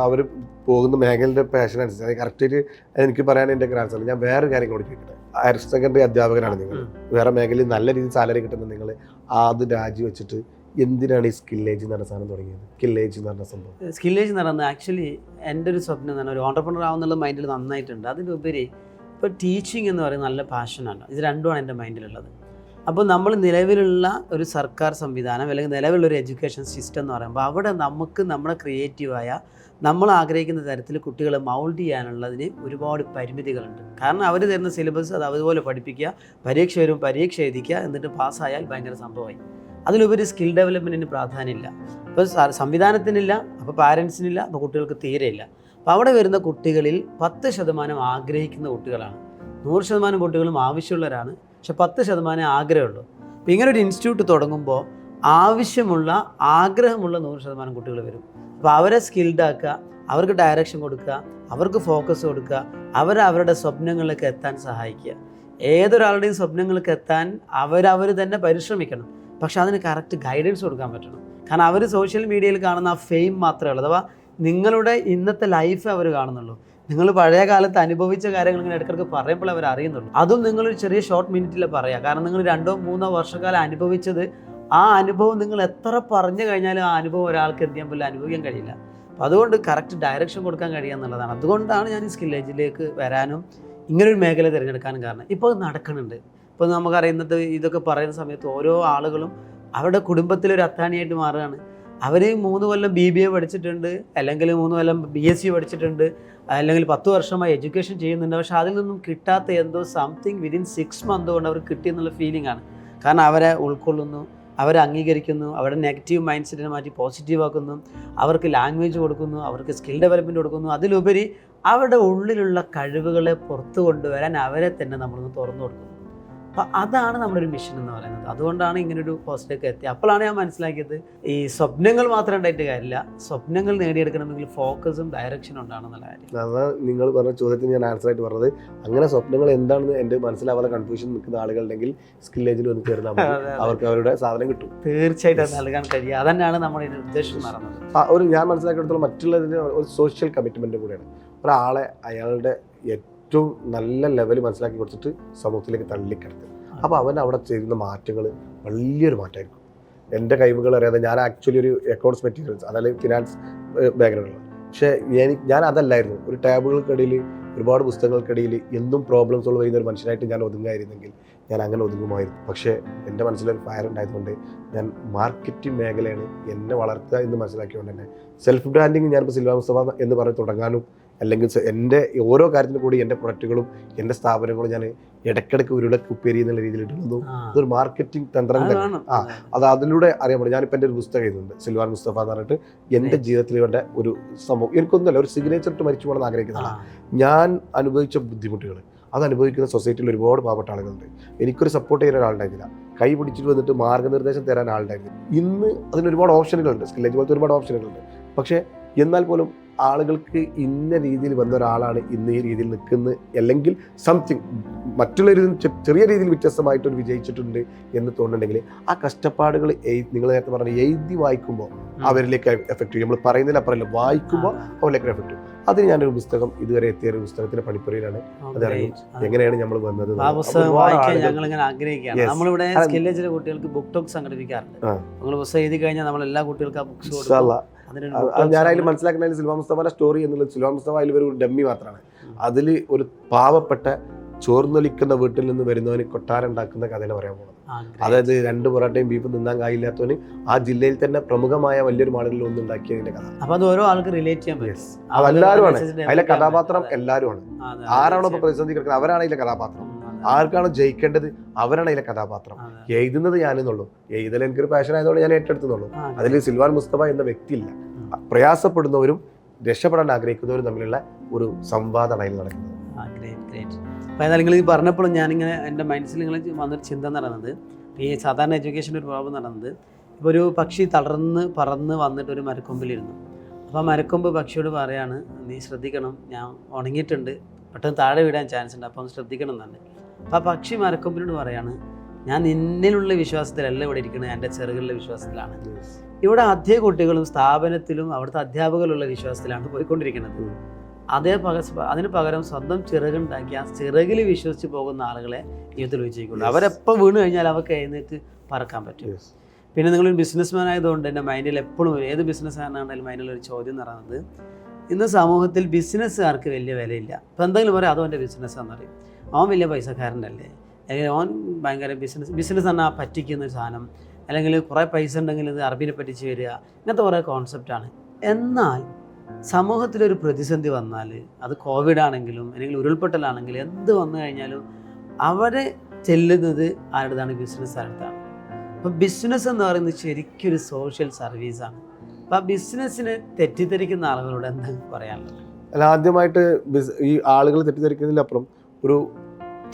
അവർ പോകുന്ന മേഖലയുടെ പാഷൻ അനുസരിച്ച് കറക്റ്റായിട്ട് എനിക്ക് പറയാൻ എൻ്റെ ഗ്രാൻഡ്. ഞാൻ വേറെ കാര്യം കൂടി ചോദിക്കട്ടെ, ഹയർ സെക്കൻഡറി അധ്യാപകനാണ് നിങ്ങൾ, വേറെ മേഖലയിൽ നല്ല രീതിയിൽ സാലറി കിട്ടുന്ന നിങ്ങൾ അത് രാജിവെച്ചിട്ട് എന്തിനാണ് ഈ സ്കില്ലേജ് എന്ന് പറഞ്ഞ സാധനം തുടങ്ങിയത്? സ്കില്ലേജ് എന്ന് പറഞ്ഞ സംഭവം, സ്കില്ലേജ് എന്ന് പറയുന്നത് ആക്ച്വലി എൻ്റെ ഒരു സ്വപ്നം എന്ന് പറഞ്ഞാൽ ഒരു ഓണ്ടർപ്രണർ ആവുന്നുള്ള മൈൻഡിൽ നന്നായിട്ടുണ്ട്. അതിനുപരി ഇപ്പോൾ ടീച്ചിങ് എന്ന് പറയുന്നത് നല്ല പാഷനാണ്. ഇത് രണ്ടുമാണ് എൻ്റെ മൈൻഡിലുള്ളത്. അപ്പോൾ നമ്മൾ നിലവിലുള്ള ഒരു സർക്കാർ സംവിധാനം അല്ലെങ്കിൽ നിലവിലുള്ള ഒരു എഡ്യൂക്കേഷൻ സിസ്റ്റം എന്ന് പറയുമ്പോൾ അവിടെ നമുക്ക് നമ്മുടെ ക്രിയേറ്റീവായ നമ്മൾ ആഗ്രഹിക്കുന്ന തരത്തിൽ കുട്ടികളെ മൗൾഡ് ചെയ്യാനുള്ളതിന് ഒരുപാട് പരിമിതികളുണ്ട്. കാരണം അവർ തരുന്ന സിലബസ് അത് അതുപോലെ പഠിപ്പിക്കുക, പരീക്ഷ വരും പരീക്ഷ എഴുതിക്കുക, എന്നിട്ട് പാസ്സായാൽ ഭയങ്കര സംഭവമായി. അതിലുപരി സ്കിൽ ഡെവലപ്മെൻറ്റിന് പ്രാധാന്യമില്ല. അപ്പോൾ സംവിധാനത്തിനില്ല, അപ്പോൾ പാരൻസിനില്ല, അപ്പോൾ കുട്ടികൾക്ക് തീരെയില്ല. അപ്പോൾ അവിടെ വരുന്ന കുട്ടികളിൽ 10% ആഗ്രഹിക്കുന്ന കുട്ടികളാണ്. 100% കുട്ടികളും ആവശ്യമുള്ളവരാണ്, പക്ഷെ 10% ആഗ്രഹമുള്ളൂ. അപ്പോൾ ഇങ്ങനെ ഒരു ഇൻസ്റ്റിറ്റ്യൂട്ട് തുടങ്ങുമ്പോൾ ആവശ്യമുള്ള ആഗ്രഹമുള്ള 100% കുട്ടികൾ വരും. അപ്പോൾ അവരെ സ്കിൽഡാക്കുക, അവർക്ക് ഡയറക്ഷൻ കൊടുക്കുക, അവർക്ക് ഫോക്കസ് കൊടുക്കുക, അവരുടെ സ്വപ്നങ്ങളിലേക്ക് എത്താൻ സഹായിക്കുക. ഏതൊരാളുടെയും സ്വപ്നങ്ങൾക്ക് എത്താൻ അവർ തന്നെ പരിശ്രമിക്കണം, പക്ഷെ അതിന് കറക്റ്റ് ഗൈഡൻസ് കൊടുക്കാൻ പറ്റണം. കാരണം അവർ സോഷ്യൽ മീഡിയയിൽ കാണുന്ന ആ ഫെയിം മാത്രമേ ഉള്ളൂ, അഥവാ നിങ്ങളുടെ ഇന്നത്തെ ലൈഫ് അവർ കാണുന്നുള്ളൂ. നിങ്ങൾ പഴയ കാലത്ത് അനുഭവിച്ച കാര്യങ്ങൾ ഇങ്ങനെ ഇടയ്ക്കിടയ്ക്ക് പറയുമ്പോൾ അവർ അറിയുന്നുള്ളൂ. അതും നിങ്ങളൊരു ചെറിയ ഷോർട്ട് മിനിറ്റിൽ പറയാം. കാരണം നിങ്ങൾ 2-3 വർഷക്കാലം അനുഭവിച്ചത്, ആ അനുഭവം നിങ്ങൾ എത്ര പറഞ്ഞു കഴിഞ്ഞാലും ആ അനുഭവം ഒരാൾക്ക് എന്ത് ചെയ്യാൻ പോലും അനുഭവിക്കാൻ കഴിയില്ല. അപ്പോൾ അതുകൊണ്ട് കറക്റ്റ് ഡയറക്ഷൻ കൊടുക്കാൻ കഴിയുക എന്നുള്ളതാണ്. അതുകൊണ്ടാണ് ഞാൻ ഈ സ്കിൽ ഏജിലേക്ക് വരാനും ഇങ്ങനൊരു മേഖല തിരഞ്ഞെടുക്കാനും കാരണം. ഇപ്പോൾ അത് നടക്കുന്നുണ്ട്. ഇപ്പോൾ നമുക്കറിയുന്നത് ഇതൊക്കെ പറയുന്ന സമയത്ത് ഓരോ ആളുകളും അവരുടെ കുടുംബത്തിലൊരു അത്താണിയായിട്ട് മാറുകയാണ്. അവർ 3 കൊല്ലം BBA പഠിച്ചിട്ടുണ്ട്, അല്ലെങ്കിൽ 3 കൊല്ലം BSc പഠിച്ചിട്ടുണ്ട്, അല്ലെങ്കിൽ 10 വർഷമായി എഡ്യൂക്കേഷൻ ചെയ്യുന്നുണ്ട്. പക്ഷേ അതിൽ നിന്നും കിട്ടാത്ത എന്തോ സംതിങ് വിതിൻ 6 മന്ത് കൊണ്ട് അവർക്ക് കിട്ടിയെന്നുള്ള ഫീലിംഗ് ആണ്. കാരണം അവരെ ഉൾക്കൊള്ളുന്നു, അവരെ അംഗീകരിക്കുന്നു, അവരുടെ നെഗറ്റീവ് മൈൻഡ് സെറ്റിനെ മാറ്റി പോസിറ്റീവ് ആക്കുന്നു, അവർക്ക് ലാംഗ്വേജ് കൊടുക്കുന്നു, അവർക്ക് സ്കിൽ ഡെവലപ്മെൻറ്റ് കൊടുക്കുന്നു. അതിലുപരി അവരുടെ ഉള്ളിലുള്ള കഴിവുകളെ പുറത്തു കൊണ്ടുവരാൻ അവരെ തന്നെ നമ്മളൊന്ന് തുറന്നു കൊടുക്കുന്നു. അപ്പോൾ അതാണ് നമ്മുടെ ഒരു മിഷൻ എന്ന് പറയുന്നത്. അതുകൊണ്ടാണ് ഇങ്ങനൊരു പോസ്റ്റിലേക്ക് എത്തിയത്. അപ്പോഴാണ് ഞാൻ മനസ്സിലാക്കിയത് ഈ സ്വപ്നങ്ങൾ മാത്രം ഉണ്ടായിട്ട് കാര്യമില്ല, സ്വപ്നങ്ങൾ നേടിയെടുക്കണമെങ്കിൽ ഫോക്കസും ഡയറക്ഷനും ഉണ്ടാണെന്നുള്ള കാര്യം. അതാണ് നിങ്ങൾ പറഞ്ഞ ചോദ്യത്തിന് ഞാൻ ആൻസർ ആയിട്ട് പറഞ്ഞത്. അങ്ങനെ സ്വപ്നങ്ങൾ എന്താണെന്ന് എൻ്റെ മനസ്സിലാവാതെ കൺഫ്യൂഷൻ നിൽക്കുന്ന ആളുകളുണ്ടെങ്കിൽ സ്കിൽ ഏജിൽ വന്ന് ചേർന്നാൽ അവർക്ക് അവരുടെ സാധനം കിട്ടും. തീർച്ചയായിട്ടും അത് നൽകാൻ കഴിയുക. അതന്നെയാണ് നമ്മുടെ ഉദ്ദേശം നടന്നത്. ഞാൻ മനസ്സിലാക്കിയെടുത്തോളം മറ്റുള്ളതിന് ഒരു സോഷ്യൽ കമ്മിറ്റ്മെൻറ്റ് കൂടെയാണ്. ഒരാളെ അയാളുടെ ഏറ്റവും നല്ല ലെവൽ മനസ്സിലാക്കി കൊടുത്തിട്ട് സമൂഹത്തിലേക്ക് തള്ളിക്കിടത്തുക. അപ്പോൾ അവൻ അവിടെ ചെയ്യുന്ന മാറ്റങ്ങൾ വലിയൊരു മാറ്റമായിരിക്കും. എൻ്റെ കഴിവുകൾ അറിയാതെ ഞാൻ ആക്ച്വലി ഒരു അക്കൗണ്ട്സ് മെറ്റീരിയൽസ്, അതായത് ഫിനാൻസ് ബാക്ക്ഗ്രൗണ്ടിലാണ്. പക്ഷേ ഞാൻ അതല്ലായിരുന്നു. ഒരു ടാബുകൾക്കിടയിൽ ഒരുപാട് പുസ്തകങ്ങൾക്കിടയിൽ എന്തും പ്രോബ്ലം സോൾവ് ചെയ്യുന്ന ഒരു മനുഷ്യനായിട്ട് ഞാൻ ഒതുങ്ങായിരുന്നെങ്കിൽ ഞാൻ അങ്ങനെ ഒതുങ്ങുമായിരുന്നു. പക്ഷേ എൻ്റെ മനസ്സിലൊരു ഫയർ ഉണ്ടായതുകൊണ്ട് ഞാൻ മാർക്കറ്റിംഗ് മേഖലയാണ് എന്നെ വളർത്തുക എന്ന് മനസ്സിലാക്കിയതുകൊണ്ട് തന്നെ സെൽഫ് ബ്രാൻഡിങ് ഞാനിപ്പോൾ സിൽവാ മുസ്തഫ എന്ന് പറഞ്ഞ് തുടങ്ങാനും, അല്ലെങ്കിൽ എൻ്റെ ഓരോ കാര്യത്തിനും കൂടി എൻ്റെ പ്രൊഡക്റ്റുകളും എൻ്റെ സ്ഥാപനങ്ങളും ഞാൻ ഇടയ്ക്കിടയ്ക്ക് ഉരുളക്ക് ഉപ്പേരി എന്നുള്ള രീതിയിൽ ഇടുന്നു. അതൊരു മാർക്കറ്റിംഗ് തന്ത്രം തന്നെ. അത് അതിലൂടെ അറിയാൻ പറ്റും. ഞാനിപ്പോൾ എൻ്റെ ഒരു പുസ്തകം എഴുതുന്നുണ്ട്, സിൽവാൻ മുസ്തഫ എന്ന് പറഞ്ഞിട്ട്. എൻ്റെ ജീവിതത്തിൽ വേണ്ട ഒരു സംഭവം എനിക്കൊന്നുമല്ല, ഒരു സിഗ്നേച്ചർ ഇട്ട് മരിച്ചു പോകണമെന്ന് ആഗ്രഹിക്കുന്നതാണ്. ഞാൻ അനുഭവിച്ച ബുദ്ധിമുട്ടുകൾ, അത് അനുഭവിക്കുന്ന സൊസൈറ്റിയിൽ ഒരുപാട് പാവപ്പെട്ട ആളുകളുണ്ട്. എനിക്കൊരു സപ്പോർട്ട് ചെയ്യാൻ ഒരാളുണ്ടായിരുന്നില്ല, കൈ പിടിച്ചിട്ട് വന്നിട്ട് മാർഗ്ഗനിർദ്ദേശം തരാൻ ആളുണ്ടായിരുന്നു. ഇന്ന് അതിന് ഒരുപാട് ഓപ്ഷനുകളുണ്ട്, സ്കിൽ ഏജ് പോലത്തെ ഒരുപാട് ഓപ്ഷനുകളുണ്ട്. പക്ഷേ എന്നാൽ പോലും ആളുകൾക്ക് ഇന്ന രീതിയിൽ വന്ന ഒരാളാണ് ഇന്ന് ഈ രീതിയിൽ നിൽക്കുന്നത്, അല്ലെങ്കിൽ സംതിങ് മറ്റുള്ളവരിൽ ചെറിയ രീതിയിൽ വ്യത്യസ്തമായിട്ടൊരു വിജയിച്ചിട്ടുണ്ട് എന്ന് തോന്നുന്നുണ്ടെങ്കിൽ ആ കഷ്ടപ്പാടുകൾ നിങ്ങൾ നേരത്തെ പറഞ്ഞ എഴുതി വായിക്കുമ്പോൾ അവരിലേക്ക് എഫക്റ്റ് ചെയ്യും. നമ്മൾ പറയുന്നതിൽ അപ്പുറമല്ല, വായിക്കുമ്പോൾ അവരിലേക്ക് എഫക്റ്റ് ചെയ്യും. അതിന് ഞാനൊരു പുസ്തകം ഇതുവരെ എത്തിയ ഒരു പുസ്തകത്തിന്റെ പണിപ്പുരയിലാണ്. അത് എങ്ങനെയാണ് നമ്മൾ വന്നത്, ആ പുസ്തകം വായിക്കാൻ ഞങ്ങൾ ഇങ്ങനെ ആഗ്രഹിക്കുകയാണ്. നമ്മളിവിടെ സ്കിൽ ഏജിലെ കുട്ടികൾക്ക് ബുക്ക് ടോക്ക് സംഘടിപ്പിക്കാറുണ്ട്. നമ്മൾ പുസ്തകം എഴുതി കഴിഞ്ഞാൽ നമ്മൾ എല്ലാ കുട്ടികൾക്കും ആ ബുക്സ് കൊടുക്കും. ഞാൻ അതിൽ മനസ്സിലാക്കുന്ന സിൽവാ മുസ്തഫയുടെ സ്റ്റോറി എന്നുള്ളത്, സിൽവാ മുസ്തഫ അതിൽ ഒരു ഡമ്മി മാത്രമാണ്. അതിൽ ഒരു പാവപ്പെട്ട ചോർന്നൊലിക്കുന്ന വീട്ടിൽ നിന്ന് വരുന്നവന് കൊട്ടാരം ഉണ്ടാക്കുന്ന കഥയാണ് പറയാൻ പോകുന്നത്. അതായത് 2 പൊറോട്ടയും ബീഫും തിന്നാൻ കായില്ലാത്തവന് ആ ജില്ലയിൽ തന്നെ പ്രമുഖമായ വലിയൊരു മാളുകളിൽ ഒന്നും ഉണ്ടാക്കിയതിന്റെ കഥ. അപ്പൊ അത് ഓരോ ആൾക്ക് റിലേറ്റ് ചെയ്യാൻ പറ്റും. അതെല്ലാവരുമാണ് അതിലെ കഥാപാത്രം, എല്ലാവരുമാണ്. ആരാണോ ഇപ്പൊ പ്രതിസന്ധി കിടക്കുന്നത് അവരാണ് അതിലെ കഥാപാത്രം, ആർക്കാണോ ജയിക്കേണ്ടത് അവരാണ് അതിലെ കഥാപാത്രം. എഴുതുന്നത് ഞാനെന്നുള്ളൂ, എഴുതൽ എനിക്കൊരു പാഷൻ ആയതുകൊണ്ട് ഞാൻ ഏറ്റെടുത്തുന്നുള്ളൂ. അതിൽ സിൽവാൻ മുസ്തഫ എന്ന വ്യക്തിയില്ല. പ്രയാസപ്പെടുന്നവരും രക്ഷപ്പെടാൻ ആഗ്രഹിക്കുന്നവരും തമ്മിലുള്ള ഒരു സംവാദമാണ് അതിൽ നടക്കുന്നത്. അപ്പോൾ ഏതായാലും നിങ്ങൾ ഈ പറഞ്ഞപ്പോഴും ഞാനിങ്ങനെ എൻ്റെ മനസ്സിൽ നിങ്ങൾ വന്നൊരു ചിന്ത നടന്നത്, ഈ സാധാരണ എഡ്യൂക്കേഷൻ്റെ ഒരു പ്രോബ്ലം നടന്നത്, ഇപ്പോൾ ഒരു പക്ഷി പറന്ന് വന്നിട്ട് ഒരു മരക്കൊമ്പിലിരുന്നു. അപ്പോൾ ആ മരക്കൊമ്പ് പക്ഷിയോട് പറയാണ്, നീ ശ്രദ്ധിക്കണം, ഞാൻ ഉണങ്ങിയിട്ടുണ്ട്, പെട്ടെന്ന് താഴെ വീടാൻ ചാൻസ് ഉണ്ട്, അപ്പോൾ ഒന്ന് ശ്രദ്ധിക്കണം എന്നാണ്. അപ്പോൾ ആ പക്ഷി മരക്കൊമ്പിനോട് പറയാണ്, ഞാൻ നിന്നിലുള്ള വിശ്വാസത്തിലല്ല ഇവിടെ ഇരിക്കുന്നത്, എൻ്റെ ചെറുകളുടെ വിശ്വാസത്തിലാണ്. ഇവിടെ അധിക കുട്ടികളും സ്ഥാപനത്തിലും അവിടുത്തെ അധ്യാപകരുള്ള വിശ്വാസത്തിലാണ് പോയിക്കൊണ്ടിരിക്കുന്നത്. അതിന് പകരം സ്വന്തം ചിറകുണ്ടാക്കി ആ ചിറകിൽ വിശ്വസിച്ച് പോകുന്ന ആളുകളെ ജീവിതത്തിൽ വിജയിക്കുള്ളൂ. അവരെപ്പോൾ വീണ് കഴിഞ്ഞാൽ അവർക്ക് എഴുന്നേറ്റ് പറക്കാൻ പറ്റും. പിന്നെ നിങ്ങളൊരു ബിസിനസ്മാൻ ആയതുകൊണ്ട് എൻ്റെ മൈൻഡിൽ എപ്പോഴും ഏത് ബിസിനസ്സാണെങ്കിലും മൈൻഡിലൊരു ചോദ്യം എന്ന് പറയുന്നത്, ഇന്ന് സമൂഹത്തിൽ ബിസിനസ്സുകാർക്ക് വലിയ വിലയില്ല. അപ്പോൾ എന്തെങ്കിലും പറയാം, അതോ എൻ്റെ ബിസിനസ്സാണെന്ന് പറയും. അവൻ വലിയ പൈസക്കാരനല്ലേ, അല്ലെങ്കിൽ ഓൻ ഭയങ്കര ബിസിനസ് പറഞ്ഞാൽ പറ്റിക്കുന്ന ഒരു സാധനം, അല്ലെങ്കിൽ കുറേ പൈസ ഉണ്ടെങ്കിൽ ഇത് അറബിനെ പറ്റിച്ച് വരിക, ഇങ്ങനത്തെ കുറേ കോൺസെപ്റ്റാണ്. എന്നാൽ സമൂഹത്തിലൊരു പ്രതിസന്ധി വന്നാൽ, അത് കോവിഡ് ആണെങ്കിലും അല്ലെങ്കിൽ ഉരുൾപൊട്ടലാണെങ്കിലും എന്ത് വന്നു കഴിഞ്ഞാലും അവരെ ചെല്ലുന്നത് ആരുടേതാണ്? ബിസിനസ്സുകാരുടെ. അപ്പോൾ ബിസിനസ് എന്ന് പറയുന്നത് ശരിക്കും ഒരു സോഷ്യൽ സർവീസാണ്. അപ്പോൾ ആ ബിസിനസ്സിനെ തെറ്റിദ്ധരിക്കുന്ന ആളുകളോട് എന്താണ് പറയാനുള്ളത്? അല്ല, ആദ്യമായിട്ട് ഈ ആളുകൾ തെറ്റിദ്ധരിക്കുന്നതിലപ്പുറം ഒരു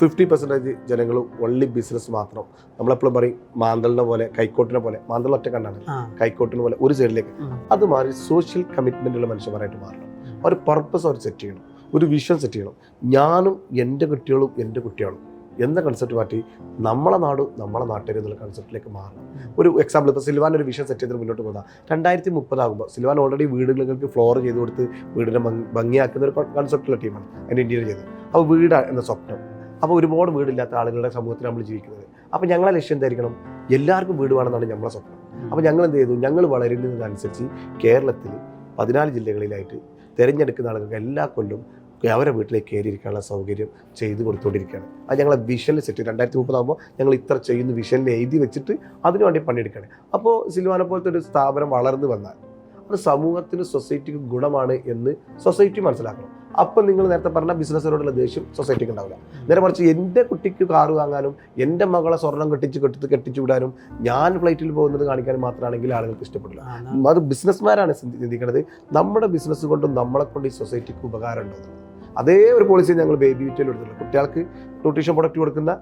50% ജനങ്ങൾ ഒൺലി ബിസിനസ് മാത്രം. നമ്മളെപ്പോഴും പറയും മാന്തളിനെ പോലെ, കൈക്കോട്ടിനെ പോലെ. മാന്തൾ ഒറ്റ കണ്ടാണ്, കൈക്കോട്ടിനെ പോലെ ഒരു സൈഡിലേക്ക്. അത് മാറി സോഷ്യൽ കമ്മിറ്റ്മെൻ്റ് ഉള്ള മനുഷ്യന്മാരായിട്ട് മാറണം. ഒരു പർപ്പസ് അവർ സെറ്റ് ചെയ്യണം, ഒരു വിഷൻ സെറ്റ് ചെയ്യണം. ഞാനും എൻ്റെ കുട്ടികളും എൻ്റെ കുട്ടികളും എന്ന കൺസെപ്റ്റ് മാറ്റി നമ്മളെ നാടും നമ്മളെ നാട്ടുകാരും എന്നുള്ള കൺസെപ്റ്റിലേക്ക് മാറണം. ഒരു എക്സാമ്പിൾ, ഇപ്പോൾ സിൽവാൻ ഒരു വിഷൻ സെറ്റ് ചെയ്ത് മുന്നോട്ട് പോകുക. 2030 ആകുമ്പോൾ സിൽവാൻ ഓൾറെഡി വീടുകൾക്ക് ഫ്ലോർ ചെയ്ത് കൊടുത്ത് വീടിനെ ഭംഗിയാക്കുന്ന ഒരു കൺസെപ്റ്റുള്ള ടീമാണ് അതിൻ്റെ ഇന്റീരിയർ ചെയ്തത്. അപ്പോൾ വീട് എന്ന സ്വപ്നം. അപ്പോൾ ഒരുപാട് വീടില്ലാത്ത ആളുകളുടെ സമൂഹത്തിൽ നമ്മൾ ജീവിക്കുന്നത്. അപ്പോൾ ഞങ്ങളെ ലക്ഷ്യം എന്തായിരിക്കണം? എല്ലാവർക്കും വീട് വേണമെന്നാണ് നമ്മളെ സ്വപ്നം. അപ്പോൾ ഞങ്ങൾ എന്ത് ചെയ്തു? ഞങ്ങൾ വളരുന്നതിനനുസരിച്ച് കേരളത്തിൽ 14 ജില്ലകളിലായിട്ട് തിരഞ്ഞെടുക്കുന്ന ആളുകൾക്ക് എല്ലാ കൊല്ലം അവരെ വീട്ടിലേക്ക് കയറിയിരിക്കാനുള്ള സൗകര്യം ചെയ്തു കൊടുത്തുകൊണ്ടിരിക്കുകയാണ്. അത് ഞങ്ങളെ വിഷനിൽ സെറ്റ് 2030 ആകുമ്പോൾ ഞങ്ങൾ ഇത്ര ചെയ്യുന്ന വിഷനിൽ എഴുതി വെച്ചിട്ട് അതിനുവേണ്ടി പണിയെടുക്കുകയാണ്. അപ്പോൾ സിൽവാനെ പോലത്തെ ഒരു സ്ഥാപനം വളർന്നു വന്നാൽ അത് സമൂഹത്തിന്, സൊസൈറ്റിക്ക് ഗുണമാണ് എന്ന് സൊസൈറ്റി മനസ്സിലാക്കണം. അപ്പം നിങ്ങൾ നേരത്തെ പറഞ്ഞ ബിസിനസ്സിനോടുള്ള ദേഷ്യം സൊസൈറ്റിക്ക് ഉണ്ടാവില്ല. നേരെ മറിച്ച് എൻ്റെ കുട്ടിക്ക് കാറ് വാങ്ങാനും എൻ്റെ മകളെ സ്വർണം കെട്ടിച്ചു വിടാനും ഞാൻ ഫ്ലൈറ്റിൽ പോകുന്നത് കാണിക്കാനും മാത്രമാണെങ്കിൽ ആളുകൾക്ക് ഇഷ്ടപ്പെടില്ല. അത് ബിസിനസ്മാരാണ് ചിന്തിക്കുന്നത്. നമ്മുടെ ബിസിനസ് കൊണ്ടും നമ്മളെ കൊണ്ട് ഈ സൊസൈറ്റിക്ക് ഉപകാരം ഉണ്ടോ? അതേ ഒരു പോളിസി ഞങ്ങൾ ബേബി വിറ്റയിൽ എടുത്തിട്ടുള്ളത്. കുട്ടികൾക്ക് ന്യൂട്രീഷൻ പ്രൊഡക്റ്റ് കൊടുക്കുന്ന,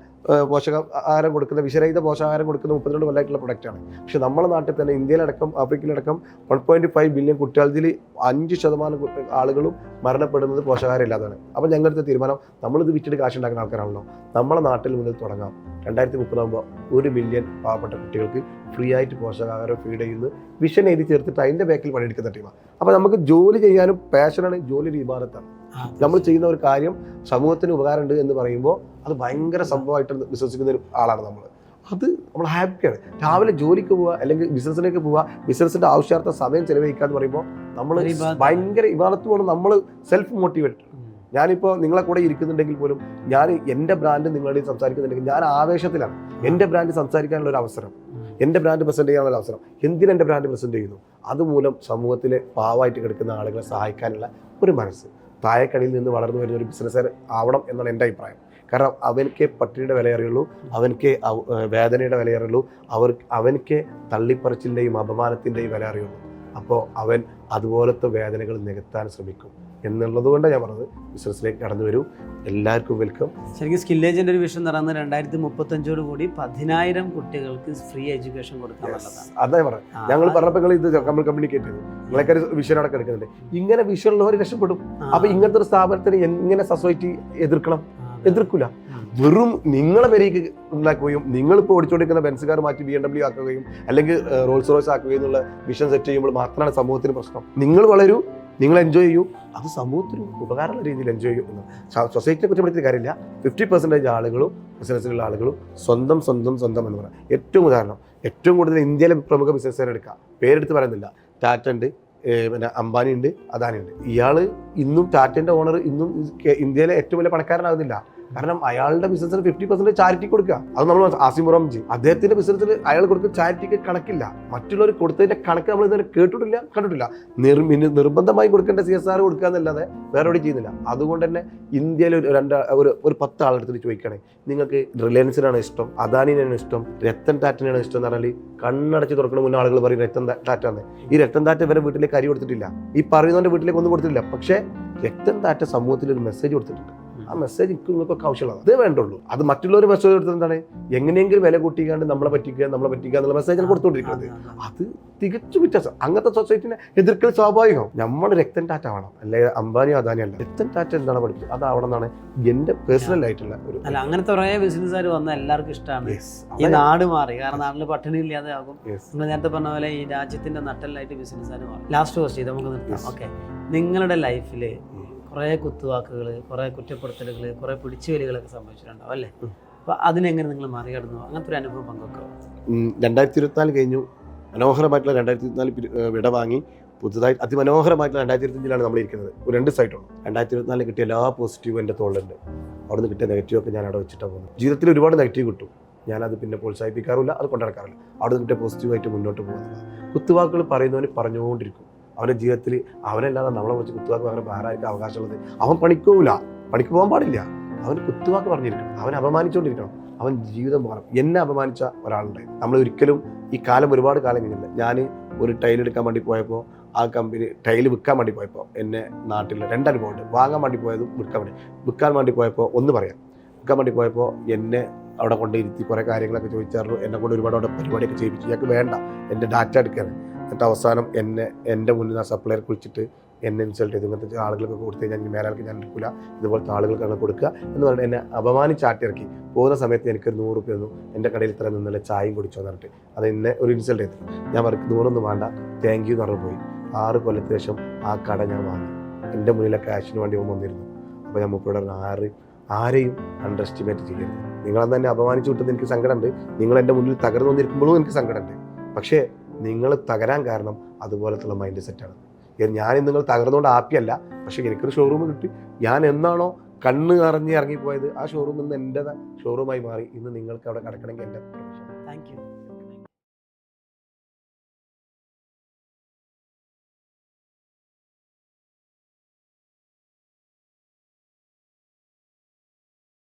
പോഷകാഹാരം കൊടുക്കുന്ന, വിഷരഹിത പോഷകാഹാരം കൊടുക്കുന്ന 32 കൊല്ലമായിട്ടുള്ള പ്രൊഡക്റ്റാണ്. പക്ഷേ നമ്മുടെ നാട്ടിൽ തന്നെ, ഇന്ത്യയിലടക്കം ആഫ്രിക്കയിലടക്കം 1.5 ബില്യൺ കുട്ടികളിൽ 5% ആളുകളും മരണപ്പെടുന്നത് പോഷകാഹാരം ഇല്ലാതാണ്. അപ്പോൾ ഞങ്ങളുടെ തീരുമാനം, നമ്മളിത് വിറ്റിട്ട് കാശുണ്ടാക്കുന്ന ആൾക്കാരാണല്ലോ, നമ്മളെ നാട്ടിൽ മുതൽ തുടങ്ങാം. 2030 ആകുമ്പോൾ 1 മില്യൺ പാവപ്പെട്ട കുട്ടികൾക്ക് ഫ്രീ ആയിട്ട് പോഷകാഹാരം ഫീഡ് ചെയ്യുന്നത് വിഷൻ എഴുതി ചേർത്തിട്ട് അതിൻ്റെ ബാക്കിൽ പണിയെടുക്കുന്ന ടീമാണ്. അപ്പോൾ നമുക്ക് ജോലി ചെയ്യാനും പാഷനാണ്. ജോലി ഒരു ഇബാദത്താണ്. നമ്മൾ ചെയ്യുന്ന ഒരു കാര്യം സമൂഹത്തിന് ഉപകാരമുണ്ട് എന്ന് പറയുമ്പോൾ അത് ഭയങ്കര സംഭവമായിട്ട് വിശ്വസിക്കുന്ന ഒരു ആളാണ് നമ്മൾ. അത് നമ്മൾ ഹാപ്പിയാണ്. രാവിലെ ജോലിക്ക് പോവുക അല്ലെങ്കിൽ ബിസിനസ്സിലേക്ക് പോവുക, ബിസിനസ്സിൻ്റെ ആവശ്യാർത്ഥ സമയം ചെലവഴിക്കുക എന്ന് പറയുമ്പോൾ നമ്മൾ ഭയങ്കര ഇബാദത്ത് പോലെ നമ്മൾ സെൽഫ് മോട്ടിവേറ്റഡ്. ഞാനിപ്പോൾ നിങ്ങളെ കൂടെ ഇരിക്കുന്നുണ്ടെങ്കിൽ പോലും ഞാൻ എൻ്റെ ബ്രാൻഡ് നിങ്ങളോട് സംസാരിക്കുന്നുണ്ടെങ്കിൽ ഞാൻ ആവേശത്തിലാണ്. എൻ്റെ ബ്രാൻഡ് സംസാരിക്കാനുള്ള ഒരു അവസരം, എൻ്റെ ബ്രാൻഡ് പ്രസൻറ്റ് ചെയ്യാനുള്ള അവസരം. എന്തിനെൻ്റെ ബ്രാൻഡ് പ്രസൻറ്റ് ചെയ്യുന്നു? അതുമൂലം സമൂഹത്തിലെ പാവമായിട്ട് കിടക്കുന്ന ആളുകളെ സഹായിക്കാനുള്ള ഒരു മനസ്സ്. താഴെക്കടിയിൽ നിന്ന് വളർന്നു വരുന്ന ഒരു ബിസിനസ്സുകാർ ആവണം എന്നാണ് എൻ്റെ അഭിപ്രായം. കാരണം അവനക്ക് പട്ടിണിയുടെ വില അറിയുള്ളൂ, അവനക്ക് വേദനയുടെ വില അറിയുള്ളൂ, അവനക്ക് തള്ളിപ്പറിച്ചിൻ്റെയും അപമാനത്തിൻ്റെയും വില അറിയുള്ളൂ. അപ്പോൾ അവൻ അതുപോലത്തെ വേദനകൾ നികത്താൻ ശ്രമിക്കും എന്നുള്ളത് കൊണ്ടാണ് ഞാൻ പറഞ്ഞത് ബിസിനസ്സിലേക്ക് കടന്നു വരൂ. എല്ലാവർക്കും വെൽക്കം. ശരിക്കും സ്കില്ലേജിൻ്റെ ഒരു വിഷൻ നടന്നത് 2035 കൂടി 10,000 കുട്ടികൾക്ക് ഫ്രീ എഡ്യൂക്കേഷൻ കൊടുക്കാനുള്ളതാണ്. അതാ പറഞ്ഞത്. ഞങ്ങൾ പറഞ്ഞപ്പോൾ നിങ്ങൾ ഇത് നമ്മൾ കമ്മ്യൂണിക്കേറ്റ് ചെയ്തു. നിങ്ങളൊക്കെ വിഷൻ അവിടെ കിടക്കുന്നുണ്ട്. ഇങ്ങനെ വിഷനുള്ളവർ രക്ഷപ്പെടും. അപ്പോൾ ഇങ്ങനത്തെ ഒരു സ്ഥാപനത്തിന് എങ്ങനെ സൊസൈറ്റി എതിർക്കില്ല. വെറും നിങ്ങളെ പേരേക്ക് ഉണ്ടാക്കുകയും നിങ്ങളിപ്പോൾ ഓടിച്ചുകൊണ്ടിരിക്കുന്ന ബെൻസുകാർ മാറ്റി BMW ആക്കുകയും അല്ലെങ്കിൽ റോൾസ് റോയ്സ് ആക്കുകയും എന്നുള്ള വിഷൻ സെറ്റ് ചെയ്യുമ്പോൾ മാത്രമാണ് സമൂഹത്തിന് പ്രശ്നം. നിങ്ങൾ വളരൂ, നിങ്ങൾ എൻജോയ് ചെയ്യൂ, അത് സമൂഹത്തിന് ഉപകാരമുള്ള രീതിയിൽ എൻജോയ് ചെയ്യും. സൊസൈറ്റിനെ കുറ്റപ്പെടുത്തിയ കാര്യമില്ല. 50% ആളുകളും ബിസിനസ്സിലുള്ള ആളുകളും സ്വന്തം എന്ന് പറയാം. ഏറ്റവും കൂടുതൽ ഇന്ത്യയിലെ പ്രമുഖ ബിസിനസ്സുകാരെ എടുക്കാം. പേരെടുത്ത് പറയുന്നില്ല. ടാറ്റ ഉണ്ട്, പിന്നെ അംബാനി ഉണ്ട്, അദാനി ഉണ്ട്. ഇയാൾ ഇന്നും ടാറ്റൻ്റെ ഓണർ ഇന്നും ഇന്ത്യയിലെ ഏറ്റവും വലിയ പണക്കാരനാകുന്നില്ല. കാരണം അയാളുടെ ബിസിനസ്സിന് 50% ചാരിറ്റി കൊടുക്കുക. അത് നമ്മൾ ആസിം മുറംജി അദ്ദേഹത്തിന്റെ ബിസിനസ്സിൽ അയാൾ കൊടുക്കുന്ന ചാരിറ്റിക്ക് കണക്കില്ല. മറ്റുള്ളവർ കൊടുത്തതിന്റെ കണക്ക് നമ്മൾ ഇതുവരെ കണ്ടിട്ടില്ല. നിർബന്ധമായി കൊടുക്കേണ്ട CSR കൊടുക്കുക എന്നല്ലാതെ വേറെ എവിടെ ചെയ്യുന്നില്ല. അതുകൊണ്ട് തന്നെ ഇന്ത്യയിൽ ഒരു 10 ആളെടുത്തിട്ട് ചോദിക്കുകയാണെങ്കിൽ നിങ്ങൾക്ക് റിലയൻസിനാണ് ഇഷ്ടം, അദാനിനാണ് ഇഷ്ടം, രത്തൻ ടാറ്റനാണ് ഇഷ്ടം എന്ന് പറഞ്ഞാൽ കണ്ണടച്ച് തുറക്കണ മുന്നേ ആളുകൾ പറയും രത്തൻ ടാറ്റ എന്ന്. ഈ രത്തൻ ടാറ്റ ഇവരെ വീട്ടിലേക്ക് അരി കൊടുത്തിട്ടില്ല, ഈ പറയുന്നവന്റെ വീട്ടിലേക്ക് ഒന്നും കൊടുത്തിട്ടില്ല. പക്ഷേ രത്തൻ ടാറ്റ സമൂഹത്തിൽ ഒരു മെസ്സേജ് കൊടുത്തിട്ടുണ്ട്. ആ മെസ്സേജ് നിങ്ങൾക്കൊക്കെ ആവശ്യമുള്ളത് അതേ വേണ്ടുള്ളൂ. അത് മറ്റുള്ളവർ മെസ്സേജ് കൊടുത്തത് എന്താണ്? എങ്ങനെയെങ്കിലും വില കൂട്ടിക്കാണ്ട് നമ്മളെ പറ്റിക്കുക എന്നുള്ള മെസ്സേജാണ് കൊടുത്തുകൊണ്ടിരിക്കുന്നത്. അത് തികച്ചും വ്യത്യാസം. അങ്ങനത്തെ സൊസൈറ്റിനെ എതിർക്കൽ സ്വാഭാവികം. നമ്മൾ രക്തൻ ടാറ്റ ആവണം, അല്ലെങ്കിൽ അംബാനിയോ അദാനിയോ അല്ല. രക്തൻ ടാറ്റ എന്താണ് പഠിച്ചത് അതാവണം എന്നാണ് എൻ്റെ പേഴ്സണൽ ആയിട്ടുള്ള ഒരു. അല്ല, അങ്ങനത്തെ കുറേ ബിസിനസ്സുകാർ വന്നാൽ എല്ലാവർക്കും ഇഷ്ടമാണ്. ഈ നാട് മാറി, കാരണം നാട്ടിൽ പട്ടിണി ഇല്ലാതെ ആകും. നിങ്ങൾ നേരത്തെ പറഞ്ഞ പോലെ ഈ രാജ്യത്തിന്റെ നട്ടലായിട്ട് ബിസിനസ്സുകാർ മാറും. ലാസ്റ്റ് ക്വസ്റ്റ്യൻ നമുക്ക് നിർത്താം. ഓക്കെ, നിങ്ങളുടെ ലൈഫിൽ കുറേ കുത്തുവാക്കുകൾ, കുറേ കുറ്റപ്പെടുത്തലുകൾ, കുറേ പിടിച്ചുവലികളൊക്കെ സംഭവിച്ചിട്ടുണ്ടാവും അല്ലേ? അപ്പോൾ അതിനെങ്ങനെ നിങ്ങൾ മറികടന്നു? അങ്ങനത്തെ ഒരു അനുഭവം പങ്കുവെക്കുക. 2024 കഴിഞ്ഞു. മനോഹരമായിട്ടുള്ള 2024 വിട വാങ്ങി പുതുതായി അതിമനോഹരമായിട്ടുള്ള 2025 നമ്മൾ ഇരിക്കുന്നത്. ഒരു 2 സൈറ്റുള്ളൂ. 2024 കിട്ടിയ എല്ലാ പോസിറ്റീവും എൻ്റെ തോളിലുണ്ട്. അവിടെ നിന്ന് കിട്ടിയ നെഗറ്റീവൊക്കെ ഞാൻ അവിടെ വെച്ചിട്ടാണ് പോകുന്നത്. ജീവിതത്തിൽ ഒരുപാട് നെഗറ്റീവ് കിട്ടും, ഞാനത് പിന്നെ പ്രോത്സാഹിപ്പിക്കാറില്ല, അത് കൊണ്ടുനടക്കാറില്ല. അവിടെ നിന്ന് കിട്ടിയ പോസിറ്റീവായിട്ട് മുന്നോട്ട് പോകുന്നത്. കുത്തുവാക്കുകൾ പറയുന്നവന് പറഞ്ഞുകൊണ്ടിരിക്കും. അവൻ്റെ ജീവിതത്തിൽ അവനല്ലാതെ നമ്മളെ കുറിച്ച് കുത്തുവാക്ക് അങ്ങനെ വേറെ ആർക്കും അവകാശമുള്ളത്. അവൻ പണിക്ക് പോകാൻ പാടില്ല. അവന് കുത്തുവാക്ക് പറഞ്ഞിരിക്കണം, അവൻ അപമാനിച്ചുകൊണ്ടിരിക്കണം, അവൻ ജീവിതം പോകണം. എന്നെ അപമാനിച്ച ഒരാളുണ്ട്. നമ്മൾ ഒരിക്കലും ഈ കാലം ഒരുപാട് കാലം കഴിഞ്ഞില്ല. ഞാൻ ഒരു ടൈൽ എടുക്കാൻ വേണ്ടി പോയപ്പോൾ ആ കമ്പനി ടൈൽ വിൽക്കാൻ വേണ്ടി പോയപ്പോൾ എന്നെ നാട്ടിൽ 2 അനുഭവമുണ്ട്. വാങ്ങാൻ വേണ്ടി പോയതും വിൽക്കാൻ വേണ്ടി പോയപ്പോൾ വിൽക്കാൻ വേണ്ടി പോയപ്പോൾ എന്നെ അവിടെ കൊണ്ടിരുത്തി കുറേ കാര്യങ്ങളൊക്കെ ചോദിച്ചായിരുന്നു. എന്നെ കൊണ്ട് ഒരുപാട് അവിടെ പരിപാടിയൊക്കെ ചെയ്യിപ്പിച്ചു. ഞങ്ങൾക്ക് വേണ്ട, എൻ്റെ ഡാറ്റ എടുക്കാൻ. എന്നിട്ട് അവസാനം എൻ്റെ മുന്നിൽ ആ സപ്ലയർ കുളിച്ചിട്ട് എന്നെ ഇൻസൾട്ട് ചെയ്തു. ഇങ്ങനത്തെ ആളുകൾക്ക് കൊടുത്തു കഴിഞ്ഞാൽ മേലാൾക്ക് ഞാൻ എടുക്കില്ല, ഇതുപോലത്തെ ആളുകൾക്കാണ് കൊടുക്കുക എന്ന് പറഞ്ഞിട്ട് എന്നെ അപമാനിച്ചാട്ടിറക്കി. പോകുന്ന സമയത്ത് എനിക്കൊരു 100 രൂപ ഒന്നും എൻ്റെ കടയിൽ ഇത്ര നിന്നല്ല ചായയും കുടിച്ചോ എന്ന് പറഞ്ഞിട്ട് അത് എന്നെ ഒരു ഇൻസൾട്ട് ചെയ്തു. ഞാൻ പറഞ്ഞു 100 വേണ്ട, താങ്ക് യു എന്ന് പറഞ്ഞു പോയി. 6 കൊല്ലത്തിന് ശേഷം ആ കട ഞാൻ വാങ്ങി. എൻ്റെ മുന്നിലെ ക്യാഷിന് വേണ്ടി വന്നിരുന്നു. അപ്പോൾ ഞാൻ മുപ്പോഴും ആരെയും അണ്ടർ എസ്റ്റിമേറ്റ് ചെയ്യരുത്. നിങ്ങളെന്ന് തന്നെ അപമാനിച്ചു വിട്ടത് എനിക്ക് സങ്കടമുണ്ട്. നിങ്ങൾ എൻ്റെ മുന്നിൽ തകർന്നു വന്നിരിക്കുമ്പോഴും എനിക്ക് സങ്കടമുണ്ട്. പക്ഷേ നിങ്ങൾ തകരാൻ കാരണം അതുപോലത്തുള്ള മൈൻഡ് സെറ്റാണ്. ഞാൻ നിങ്ങൾ തകർന്നുകൊണ്ട് ഹാപ്പിയല്ല, പക്ഷേ എനിക്കൊരു ഷോറൂം കിട്ടി. ഞാൻ എന്നാണോ കണ്ണ് നിറഞ്ഞ് ഇറങ്ങിപ്പോയത് ആ ഷോറൂമിൽ നിന്ന് എൻ്റെ ഷോറൂമായി മാറി. ഇന്ന് നിങ്ങൾക്ക് അവിടെ കിടക്കണമെങ്കിൽ എൻ്റെ താങ്ക് യു.